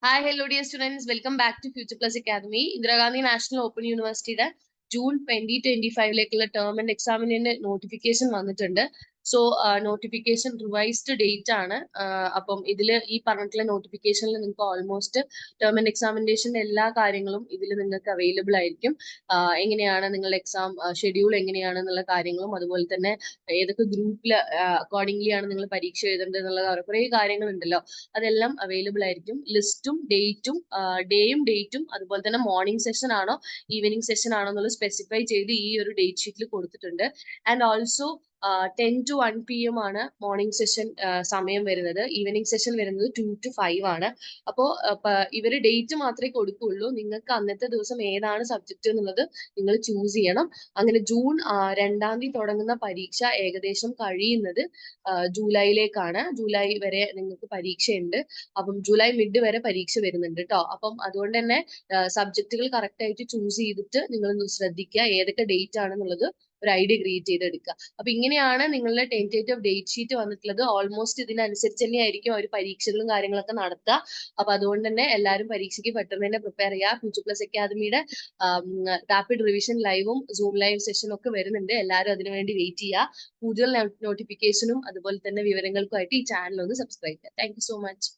Hi, hello dear students. Welcome back to Future Plus Academy. Indira Gandhi national open യൂണിവേഴ്സിറ്റിയുടെ June 2025 term and എക്സാമിന്റെ notification വന്നിട്ടുണ്ട്. So notification revised date ആണ്. അപ്പം ഇതിൽ ഈ പറഞ്ഞിട്ടുള്ള നോട്ടിഫിക്കേഷനിൽ നിങ്ങൾക്ക് ഓൾമോസ്റ്റ് ടേം ആൻഡ് എക്സാമിനേഷന്റെ എല്ലാ കാര്യങ്ങളും ഇതിൽ നിങ്ങൾക്ക് അവൈലബിൾ ആയിരിക്കും. എങ്ങനെയാണ് നിങ്ങളുടെ എക്സാം ഷെഡ്യൂൾ എങ്ങനെയാണെന്നുള്ള കാര്യങ്ങളും അതുപോലെ തന്നെ ഏതൊക്കെ ഗ്രൂപ്പിൽ അക്കോർഡിംഗ്ലി ആണ് നിങ്ങൾ പരീക്ഷ എഴുതേണ്ടത് എന്നുള്ള കുറേ കാര്യങ്ങളുണ്ടല്ലോ, അതെല്ലാം അവൈലബിൾ ആയിരിക്കും. ലിസ്റ്റും ഡേയും ഡേറ്റും അതുപോലെ തന്നെ മോർണിംഗ് സെഷൻ ആണോ ഈവനിങ് സെഷൻ ആണോ എന്നുള്ളത് സ്പെസിഫൈ ചെയ്ത് ഈ ഒരു ഡേറ്റ് ഷീറ്റിൽ കൊടുത്തിട്ടുണ്ട്. ആൻഡ് ഓൾസോ 10 to 1 PM ആണ് മോർണിംഗ് സെഷൻ സമയം വരുന്നത്. ഈവനിങ് സെഷൻ വരുന്നത് 2 to 5 ആണ്. അപ്പോൾ ഇവര് ഡേറ്റ് മാത്രമേ കൊടുക്കുള്ളൂ. നിങ്ങൾക്ക് അന്നത്തെ ദിവസം ഏതാണ് സബ്ജക്റ്റ് എന്നുള്ളത് നിങ്ങൾ ചൂസ് ചെയ്യണം. അങ്ങനെ ജൂൺ 2-ാം തീയതി തുടങ്ങുന്ന പരീക്ഷ ഏകദേശം കഴിയുന്നത് ജൂലൈയിലേക്കാണ്. ജൂലൈ വരെ നിങ്ങൾക്ക് പരീക്ഷയുണ്ട്. അപ്പം ജൂലൈ മിഡ് വരെ പരീക്ഷ വരുന്നുണ്ട് കേട്ടോ. അപ്പം അതുകൊണ്ട് തന്നെ സബ്ജക്റ്റുകൾ കറക്റ്റ് ആയിട്ട് ചൂസ് ചെയ്തിട്ട് നിങ്ങൾ ശ്രദ്ധിക്കുക, ഏതൊക്കെ ഡേറ്റ് ആണെന്നുള്ളത് ഒരു ഐഡിയ ക്രിയേറ്റ് ചെയ്തെടുക്കുക. അപ്പൊ ഇങ്ങനെയാണ് നിങ്ങളുടെ ടെന്റേറ്റീവ് ഡേറ്റ് ഷീറ്റ് വന്നിട്ടുള്ളത്. ഓൾമോസ്റ്റ് ഇതിനനുസരിച്ച് തന്നെയായിരിക്കും അവർ പരീക്ഷകളും കാര്യങ്ങളൊക്കെ നടത്തുക. അപ്പൊ അതുകൊണ്ട് തന്നെ എല്ലാവരും പരീക്ഷയ്ക്ക് പെട്ടെന്ന് തന്നെ പ്രിപ്പയർ ചെയ്യുക. ഫ്യൂച്ചർ പ്ലസ് അക്കാദമിയുടെ റാപ്പിഡ് റിവിഷൻ ലൈവും സൂം ലൈവ് സെഷനും ഒക്കെ വരുന്നുണ്ട്. എല്ലാവരും അതിനുവേണ്ടി വെയിറ്റ് ചെയ്യുക. കൂടുതൽ നോട്ടിഫിക്കേഷനും അതുപോലെ തന്നെ വിവരങ്ങൾക്കുമായിട്ട് ഈ ചാനൽ ഒന്ന് സബ്സ്ക്രൈബ് ചെയ്യുക. Thank you so much.